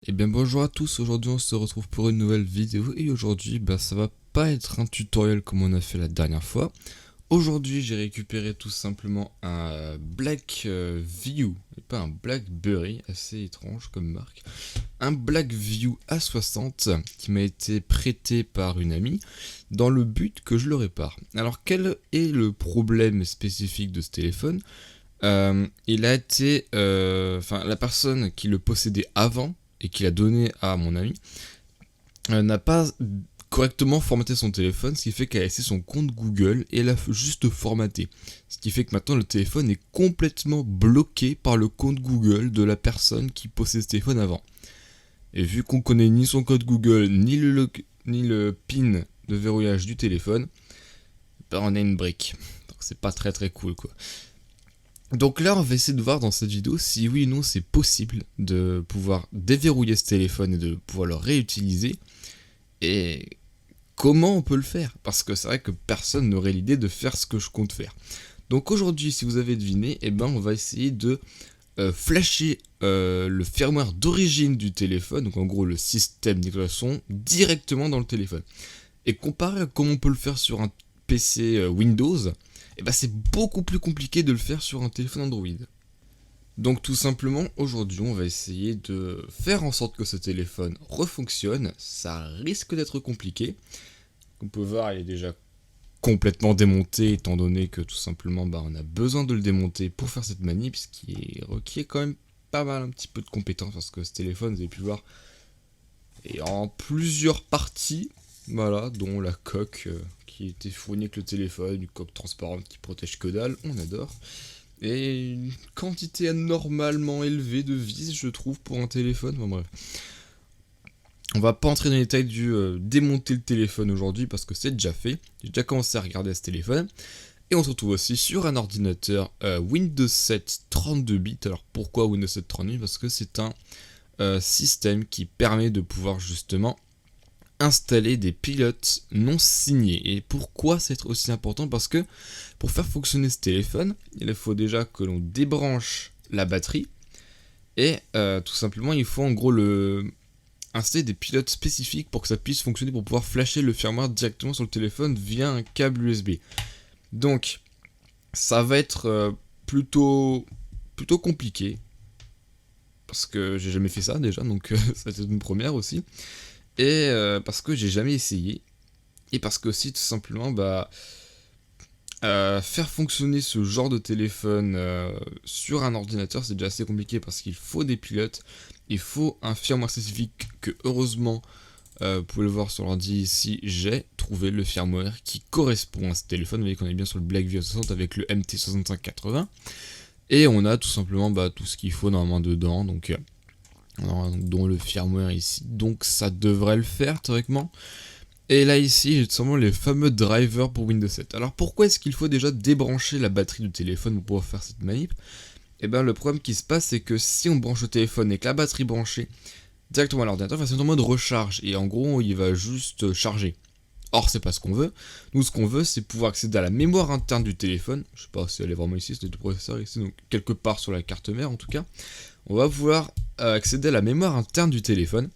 Eh bien bonjour à tous, aujourd'hui on se retrouve pour une nouvelle vidéo et aujourd'hui ça va pas être un tutoriel comme on a fait la dernière fois. Aujourd'hui j'ai récupéré tout simplement un Blackview, et pas un BlackBerry, assez étrange comme marque. Un Blackview A60 qui m'a été prêté par une amie dans le but que je le répare. Alors quel est le problème spécifique de ce téléphone? Il a été, la personne qui le possédait avant et qui l'a donné à mon ami n'a pas correctement formaté son téléphone, ce qui fait qu'elle a laissé son compte Google et l'a juste formaté. Ce qui fait que maintenant le téléphone est complètement bloqué par le compte Google de la personne qui possède ce téléphone avant. Et vu qu'on connaît ni son code Google, ni le PIN de verrouillage du téléphone, on a une brique. Donc c'est pas très très cool quoi. Donc là, on va essayer de voir dans cette vidéo si oui ou non c'est possible de pouvoir déverrouiller ce téléphone et de pouvoir le réutiliser. Et comment on peut le faire? Parce que c'est vrai que personne n'aurait l'idée de faire ce que je compte faire. Donc aujourd'hui, si vous avez deviné, on va essayer de flasher le firmware d'origine du téléphone, donc en gros le système d'exploitation, directement dans le téléphone. Et comparé à comment on peut le faire sur un PC Windows, c'est beaucoup plus compliqué de le faire sur un téléphone Android. Donc tout simplement, aujourd'hui, on va essayer de faire en sorte que ce téléphone refonctionne. Ça risque d'être compliqué. Comme on peut voir, il est déjà complètement démonté, étant donné que tout simplement, on a besoin de le démonter pour faire cette manip, ce qui est requiert quand même pas mal un petit peu de compétences, parce que ce téléphone, vous avez pu voir, est en plusieurs parties, voilà, dont la coque qui était fournie avec le téléphone, une coque transparente qui protège que dalle, on adore. Et une quantité anormalement élevée de vis, je trouve, pour un téléphone. Bon, bref. On va pas entrer dans les détails du démonter le téléphone aujourd'hui parce que c'est déjà fait. J'ai déjà commencé à regarder ce téléphone. Et on se retrouve aussi sur un ordinateur Windows 7 32 bits. Alors pourquoi Windows 7 32 bits? Parce que c'est un système qui permet de pouvoir justement installer des pilotes non signés. Et pourquoi c'est aussi important? Parce que pour faire fonctionner ce téléphone, il faut déjà que l'on débranche la batterie. Et tout simplement, il faut en gros installer des pilotes spécifiques pour que ça puisse fonctionner, pour pouvoir flasher le firmware directement sur le téléphone via un câble USB. Donc, ça va être plutôt compliqué. Parce que j'ai jamais fait ça déjà, donc ça va être une première aussi. Et parce que j'ai jamais essayé. Et parce que aussi, tout simplement, faire fonctionner ce genre de téléphone sur un ordinateur, c'est déjà assez compliqué parce qu'il faut des pilotes, il faut un firmware spécifique que heureusement, vous pouvez le voir sur l'ordi ici, j'ai trouvé le firmware qui correspond à ce téléphone. Vous voyez qu'on est bien sur le Blackview A60 avec le MT6580. Et on a tout simplement tout ce qu'il faut normalement dedans, donc dont le firmware ici. Donc ça devrait le faire théoriquement. Et là ici, j'ai tout simplement les fameux drivers pour Windows 7. Alors pourquoi est-ce qu'il faut déjà débrancher la batterie du téléphone pour pouvoir faire cette manip? Le problème qui se passe, c'est que si on branche le téléphone et que la batterie est branchée directement à l'ordinateur, c'est en mode recharge. Et en gros, il va juste charger. Or, c'est pas ce qu'on veut. Nous, ce qu'on veut, c'est pouvoir accéder à la mémoire interne du téléphone. Je sais pas si elle est vraiment ici, c'est le processeur ici, donc quelque part sur la carte mère en tout cas. On va pouvoir accéder à la mémoire interne du téléphone.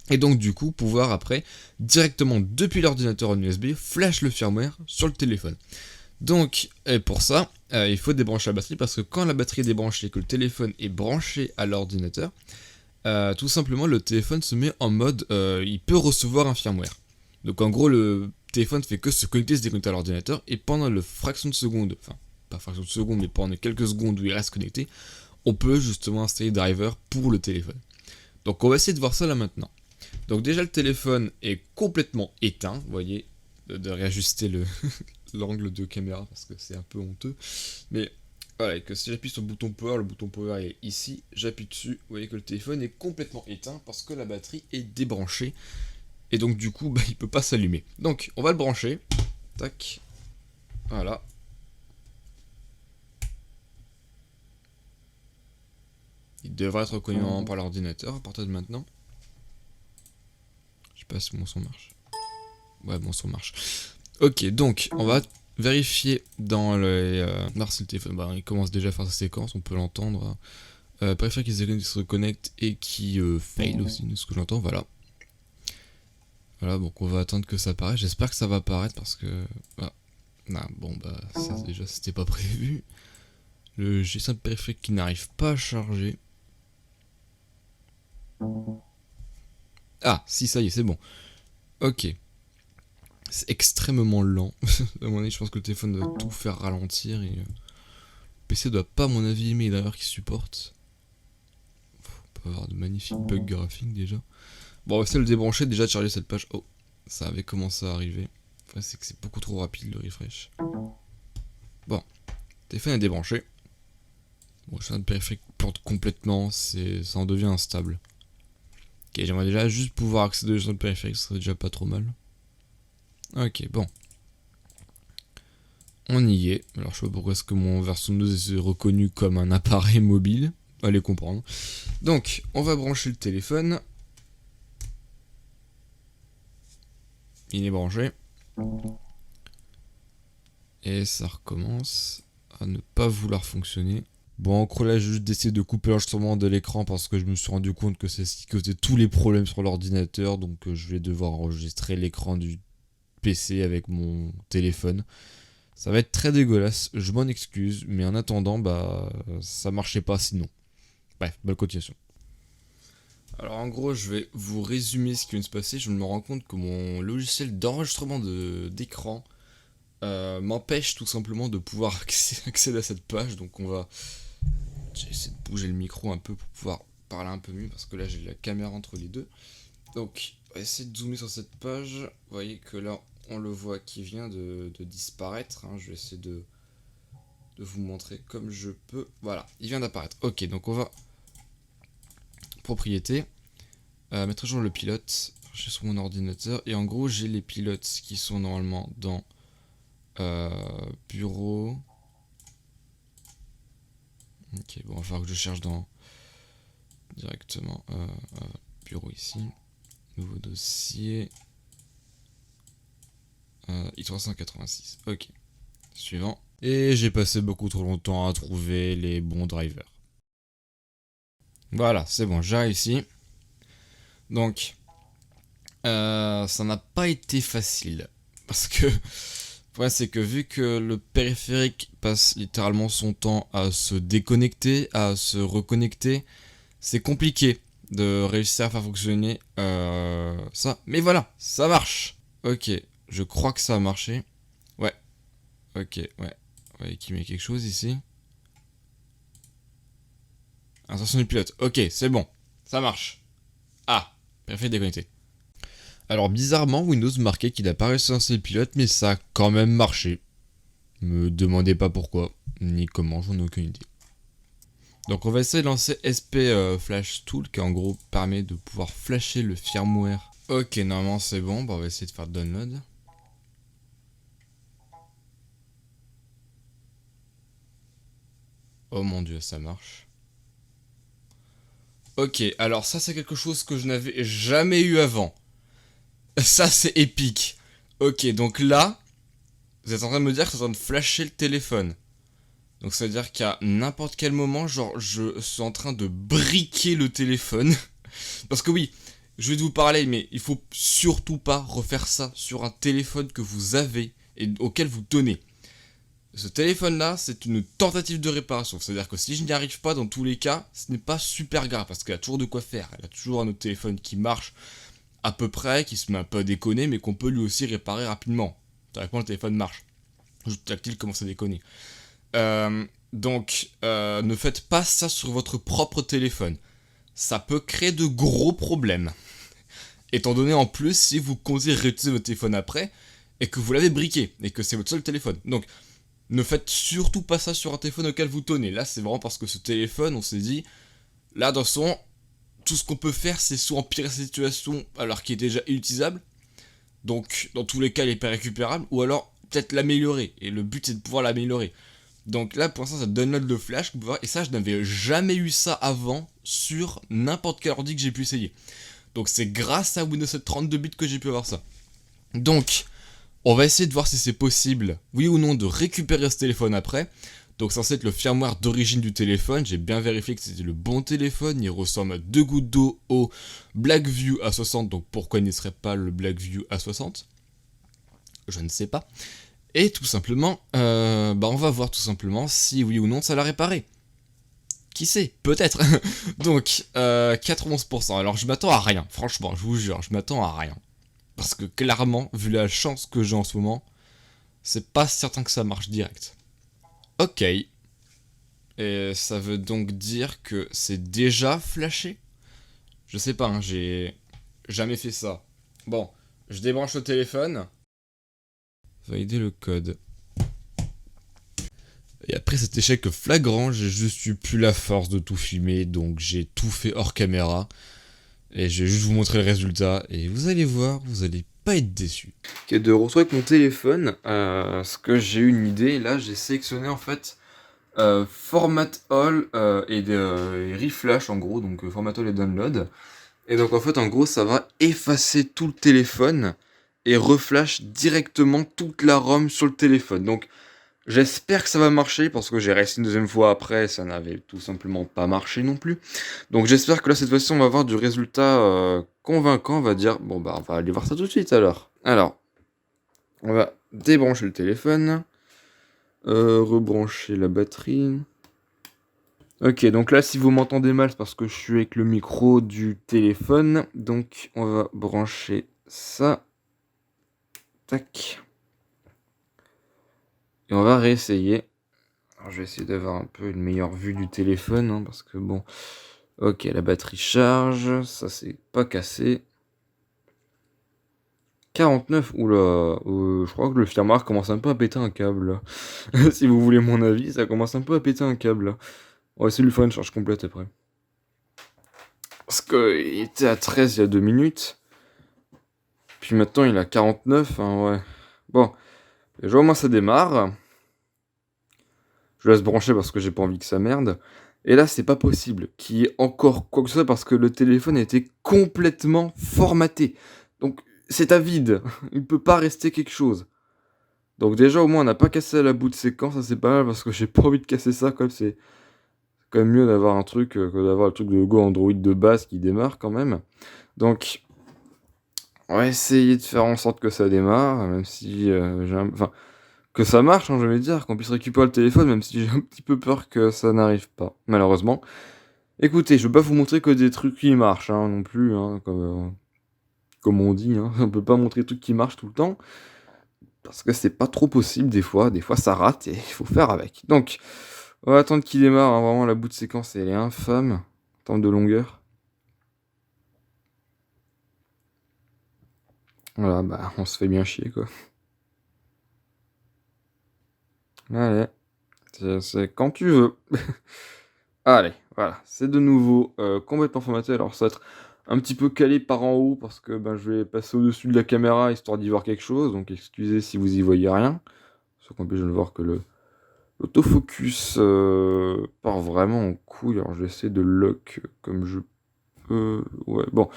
Et donc du coup pouvoir après directement depuis l'ordinateur en USB flash le firmware sur le téléphone. Donc pour ça il faut débrancher la batterie parce que quand la batterie est débranchée et que le téléphone est branché à l'ordinateur, tout simplement le téléphone se met en mode il peut recevoir un firmware. Donc en gros le téléphone fait que se connecter, se déconnecter à l'ordinateur et pendant le fraction de seconde, enfin pas fraction de seconde mais pendant quelques secondes où il reste connecté, on peut justement installer driver pour le téléphone. Donc on va essayer de voir ça là maintenant. Donc déjà le téléphone est complètement éteint, vous voyez, de réajuster l'angle de caméra parce que c'est un peu honteux. Mais voilà, que si j'appuie sur le bouton power est ici, j'appuie dessus, vous voyez que le téléphone est complètement éteint parce que la batterie est débranchée. Et donc du coup, il peut pas s'allumer. Donc on va le brancher, tac, voilà. Il devrait être reconnu normalement par l'ordinateur à partir de maintenant. Je sais pas si mon son marche. Ouais, mon son marche. Ok, donc on va vérifier dans les... si le téléphone, il commence déjà à faire sa séquence, on peut l'entendre. Préfère qu'ils se reconnectent et qui fail aussi, de ce que j'entends, voilà. Voilà, donc on va attendre que ça apparaisse. J'espère que ça va apparaître parce que... Ah, nah, bon bah ça déjà c'était pas prévu. Le G5 périphérique qui n'arrive pas à charger. Ah, si ça y est, c'est bon. Ok. C'est extrêmement lent. À mon avis, je pense que le téléphone doit tout faire ralentir et... le PC doit pas, à mon avis, aimer les drivers qu'il supporte. On peut avoir de magnifiques bugs graphiques déjà. Bon, on va essayer de le débrancher, déjà de charger cette page. Oh, ça avait commencé à arriver. Enfin, c'est que c'est beaucoup trop rapide le refresh. Bon, le téléphone est débranché. Bon, je viens de périphérique plante complètement, ça en devient instable. Ok, j'aimerais déjà juste pouvoir accéder au centre périphérique, ce serait déjà pas trop mal. Ok, bon. On y est. Alors je sais pas pourquoi est-ce que mon version 2 est reconnu comme un appareil mobile. Allez comprendre. Donc, on va brancher le téléphone. Il est branché. Et ça recommence à ne pas vouloir fonctionner. Bon, en gros là, j'ai juste d'essayer de couper l'enregistrement de l'écran parce que je me suis rendu compte que c'est ce qui causait tous les problèmes sur l'ordinateur. Donc je vais devoir enregistrer l'écran du PC avec mon téléphone. Ça va être très dégueulasse, je m'en excuse, mais en attendant, bah, ça marchait pas sinon. Bref, bonne continuation. Alors en gros, je vais vous résumer ce qui vient de se passer. Je me rends compte que mon logiciel d'enregistrement d'écran m'empêche tout simplement de pouvoir accéder à cette page. Donc on va... J'ai essayé de bouger le micro un peu pour pouvoir parler un peu mieux, parce que là j'ai la caméra entre les deux. Donc, on va essayer de zoomer sur cette page. Vous voyez que là, on le voit qui vient de disparaître. Hein. Je vais essayer de vous montrer comme je peux. Voilà, il vient d'apparaître. Ok, donc on va... Propriété. Mettre à jour le pilote. Je suis sur mon ordinateur. Et en gros, j'ai les pilotes qui sont normalement dans bureau. Ok, bon, il va falloir que je cherche dans... Directement. Bureau ici. Nouveau dossier. i386. Ok. Suivant. Et j'ai passé beaucoup trop longtemps à trouver les bons drivers. Voilà, c'est bon, j'ai réussi. Donc, ça n'a pas été facile. Parce que, le problème c'est que vu que le périphérique passe littéralement son temps à se déconnecter, à se reconnecter, c'est compliqué de réussir à faire fonctionner ça. Mais voilà, ça marche. Ok, je crois que ça a marché. Ouais. Ok, ouais. Ouais, qui met quelque chose ici. Insertion du pilote. Ok, c'est bon. Ça marche. Ah, périphérique déconnecté. Alors bizarrement, Windows marquait qu'il a pas réussi à lancer le pilote, mais ça a quand même marché. Me demandez pas pourquoi, ni comment, j'en ai aucune idée. Donc on va essayer de lancer SP Flash Tool, qui en gros permet de pouvoir flasher le firmware. Ok, normalement c'est bon, bon, on va essayer de faire download. Oh mon dieu, ça marche. Ok, alors ça c'est quelque chose que je n'avais jamais eu avant. Ça c'est épique. Ok, donc là, vous êtes en train de me dire que c'est en train de flasher le téléphone. Donc ça veut dire qu'à n'importe quel moment, genre, je suis en train de briquer le téléphone. Parce que oui, je vais vous parler, mais il faut surtout pas refaire ça sur un téléphone que vous avez et auquel vous tenez. Ce téléphone-là, c'est une tentative de réparation. C'est-à-dire que si je n'y arrive pas, dans tous les cas, ce n'est pas super grave, parce qu'elle a toujours de quoi faire. Elle a toujours un autre téléphone qui marche à peu près, qui se met un peu à déconner, mais qu'on peut lui aussi réparer rapidement. Directement, le téléphone marche. Juste tactile commence à déconner. Donc, ne faites pas ça sur votre propre téléphone. Ça peut créer de gros problèmes. Étant donné en plus, si vous comptez réutiliser votre téléphone après, et que vous l'avez briqué, et que c'est votre seul téléphone. Donc, ne faites surtout pas ça sur un téléphone auquel vous tenez. Là, c'est vraiment parce que ce téléphone, on s'est dit, là, dans son... Tout ce qu'on peut faire, c'est soit empirer cette situation alors qu'il est déjà inutilisable, donc dans tous les cas, il est pas récupérable, ou alors peut-être l'améliorer. Et le but, c'est de pouvoir l'améliorer. Donc là, pour l'instant, ça download le flash, et ça, je n'avais jamais eu ça avant sur n'importe quel ordi que j'ai pu essayer. Donc c'est grâce à Windows 7 32 bits que j'ai pu avoir ça. Donc, on va essayer de voir si c'est possible, oui ou non, de récupérer ce téléphone après. Donc censé être le firmware d'origine du téléphone. J'ai bien vérifié que c'était le bon téléphone. Il ressemble à 2 gouttes d'eau au Blackview A60. Donc pourquoi il ne serait pas le Blackview A60 ? Je ne sais pas. Et tout simplement, on va voir tout simplement si oui ou non ça l'a réparé. Qui sait, peut-être. Donc, 91%. Alors, je m'attends à rien. Franchement, je vous jure, je m'attends à rien. Parce que clairement, vu la chance que j'ai en ce moment, c'est pas certain que ça marche direct. Ok. Et ça veut donc dire que c'est déjà flashé ? Je sais pas, hein, j'ai jamais fait ça. Bon, je débranche le téléphone. Valider le code. Et après cet échec flagrant, j'ai juste eu plus la force de tout filmer, donc j'ai tout fait hors caméra. Et je vais juste vous montrer le résultat, et vous allez voir, vous allez pas être déçus. Ok, de retour avec mon téléphone, parce que j'ai eu une idée, là j'ai sélectionné en fait Format All et Reflash en gros, donc Format All et Download. Et donc en fait en gros ça va effacer tout le téléphone et reflash directement toute la ROM sur le téléphone. Donc j'espère que ça va marcher parce que j'ai réessayé une deuxième fois après, ça n'avait tout simplement pas marché non plus. Donc j'espère que là cette fois-ci on va avoir du résultat convaincant, on va dire. Bon bah on va aller voir ça tout de suite alors. Alors, on va débrancher le téléphone, rebrancher la batterie. Ok, donc là si vous m'entendez mal c'est parce que je suis avec le micro du téléphone. Donc on va brancher ça. Tac. Et on va réessayer. Alors, je vais essayer d'avoir un peu une meilleure vue du téléphone, hein, parce que bon... Ok, la batterie charge, ça c'est pas cassé. 49, oula, je crois que le firmware commence un peu à péter un câble, là. Si vous voulez mon avis, ça commence un peu à péter un câble, là. On va essayer de lui faire une charge complète après. Parce qu'il était à 13 il y a 2 minutes. Puis maintenant il est à 49, hein, ouais. Bon, déjà au moins ça démarre. Je laisse brancher parce que j'ai pas envie que ça merde. Et là, c'est pas possible qu'il y ait encore quoi que ce soit parce que le téléphone a été complètement formaté. Donc, c'est à vide. Il peut pas rester quelque chose. Donc déjà, au moins, on n'a pas cassé la bout de séquence. Ça, c'est pas mal parce que j'ai pas envie de casser ça. Quand même, c'est quand même mieux d'avoir un truc que d'avoir le truc de Go Android de base qui démarre quand même. Donc, on va essayer de faire en sorte que ça démarre. Même si Enfin, que ça marche, hein, je vais dire, qu'on puisse récupérer le téléphone, même si j'ai un petit peu peur que ça n'arrive pas, malheureusement. Écoutez, je veux pas vous montrer que des trucs qui marchent, hein, non plus, hein, comme on dit, hein. On peut pas montrer des trucs qui marchent tout le temps, parce que c'est pas trop possible des fois ça rate, et il faut faire avec. Donc, on va attendre qu'il démarre, hein, vraiment la bout de séquence, elle est infâme, en termes de longueur. Voilà, bah, on se fait bien chier, quoi. Allez, c'est quand tu veux. Allez, voilà, c'est de nouveau complètement formaté. Alors ça va être un petit peu calé par en haut parce que je vais passer au-dessus de la caméra histoire d'y voir quelque chose. Donc excusez si vous y voyez rien. Sauf qu'en plus je ne vois que l'autofocus part vraiment en couille. Alors je vais essayer de lock comme je peux. Ouais, bon, de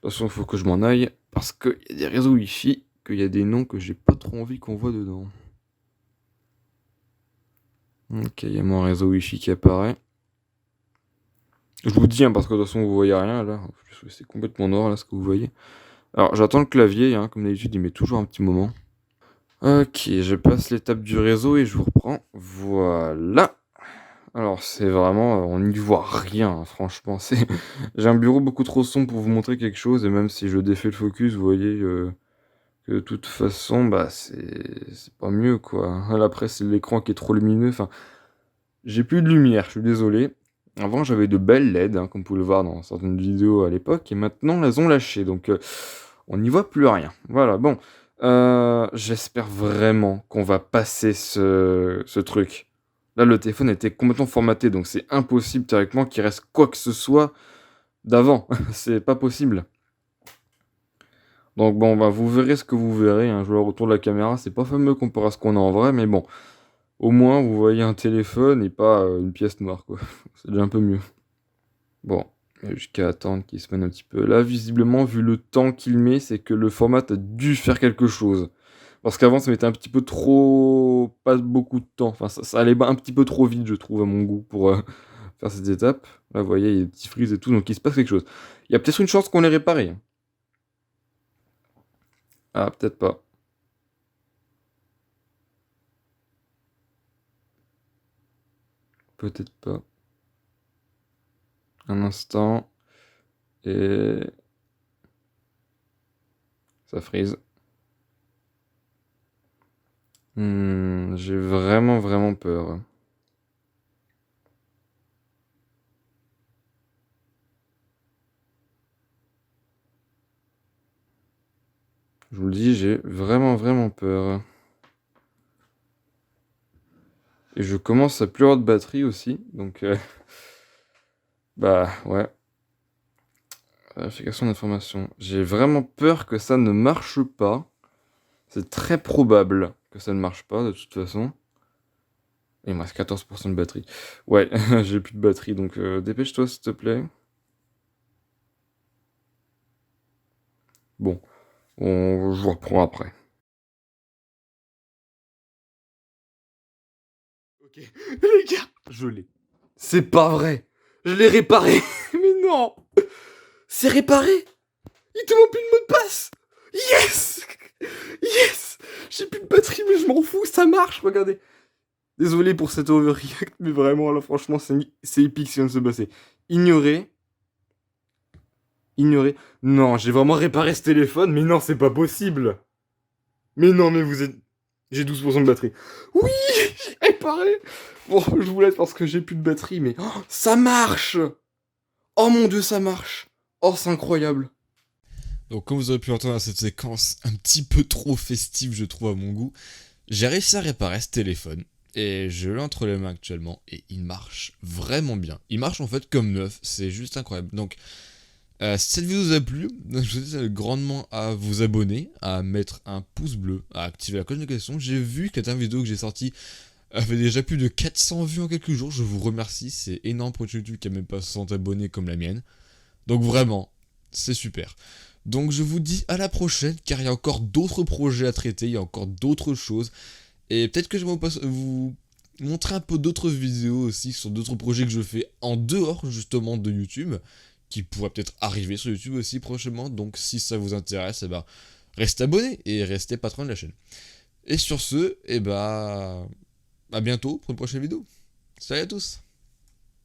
toute façon il faut que je m'en aille parce qu'il y a des réseaux Wi-Fi, qu'il y a des noms que j'ai pas trop envie qu'on voit dedans. Ok, il y a mon réseau Wi-Fi qui apparaît. Je vous dis, hein, parce que de toute façon, vous voyez rien, là. C'est complètement noir, là, ce que vous voyez. Alors, j'attends le clavier, hein, comme d'habitude, il met toujours un petit moment. Ok, je passe l'étape du réseau et je vous reprends. Voilà. Alors, c'est vraiment... on n'y voit rien, hein, franchement. J'ai un bureau beaucoup trop sombre pour vous montrer quelque chose, et même si je défais le focus, vous voyez que de toute façon, c'est pas mieux, quoi. Là, après, c'est l'écran qui est trop lumineux. Enfin, j'ai plus de lumière, je suis désolé. Avant, j'avais de belles LED, hein, comme vous pouvez le voir dans certaines vidéos à l'époque, et maintenant, elles ont lâché, donc on n'y voit plus rien. Voilà, bon. J'espère vraiment qu'on va passer ce truc. Là, le téléphone était complètement formaté, donc c'est impossible théoriquement qu'il reste quoi que ce soit d'avant. C'est pas possible. Donc bon, vous verrez ce que vous verrez, hein. Je vois le retour de la caméra, c'est pas fameux comparé à ce qu'on a en vrai, mais bon. Au moins, vous voyez un téléphone et pas une pièce noire, quoi. C'est déjà un peu mieux. Bon, jusqu'à attendre qu'il se mette un petit peu. Là, visiblement, vu le temps qu'il met, c'est que le format a dû faire quelque chose. Parce qu'avant, ça mettait un petit peu trop... pas beaucoup de temps. Enfin, ça allait un petit peu trop vite, je trouve, à mon goût, pour faire ces étapes. Là, vous voyez, il y a des petits frises et tout, donc il se passe quelque chose. Il y a peut-être une chance qu'on les réparé. Ah, peut-être pas. Peut-être pas. Un instant. Et... ça frise. J'ai vraiment, vraiment peur. Je vous le dis, j'ai vraiment, vraiment peur. Et je commence à plus avoir de batterie aussi, donc... bah, ouais. Vérification d'information. J'ai vraiment peur que ça ne marche pas. C'est très probable que ça ne marche pas, de toute façon. Il me reste 14% de batterie. Ouais, j'ai plus de batterie, donc dépêche-toi, s'il te plaît. Bon, je vous reprends après. Ok, les gars, je l'ai. C'est pas vrai. Je l'ai réparé. Mais non. C'est réparé. Il te manque plus de mot de passe. Yes. Yes. J'ai plus de batterie, mais je m'en fous, ça marche, regardez. Désolé pour cet overreact, mais vraiment, là, franchement, c'est épique ce qui vient de se passer. Ignorer. Ignorer. Non, j'ai vraiment réparé ce téléphone, mais non, c'est pas possible. Mais non, mais vous êtes... J'ai 12% de batterie. Oui, j'ai réparé. Bon, je vous laisse parce que j'ai plus de batterie, mais... oh, ça marche. Oh mon dieu, ça marche. Oh, c'est incroyable. Donc comme vous aurez pu entendre dans cette séquence un petit peu trop festive je trouve à mon goût, j'ai réussi à réparer ce téléphone. Et je l'ai entre les mains actuellement et il marche vraiment bien. Il marche en fait comme neuf, c'est juste incroyable. Donc si cette vidéo vous a plu, je vous invite grandement à vous abonner, à mettre un pouce bleu, à activer la cloche de notification. J'ai vu que la dernière vidéo que j'ai sortie avait déjà plus de 400 vues en quelques jours, je vous remercie, c'est énorme pour YouTube qui a même pas 60 abonnés comme la mienne. Donc vraiment, c'est super. Donc je vous dis à la prochaine, car il y a encore d'autres projets à traiter, il y a encore d'autres choses. Et peut-être que je vais vous montrer un peu d'autres vidéos aussi sur d'autres projets que je fais en dehors justement de YouTube, qui pourraient peut-être arriver sur YouTube aussi prochainement. Donc si ça vous intéresse, eh ben, restez abonné et restez patron de la chaîne. Et sur ce, eh ben, à bientôt pour une prochaine vidéo. Salut à tous!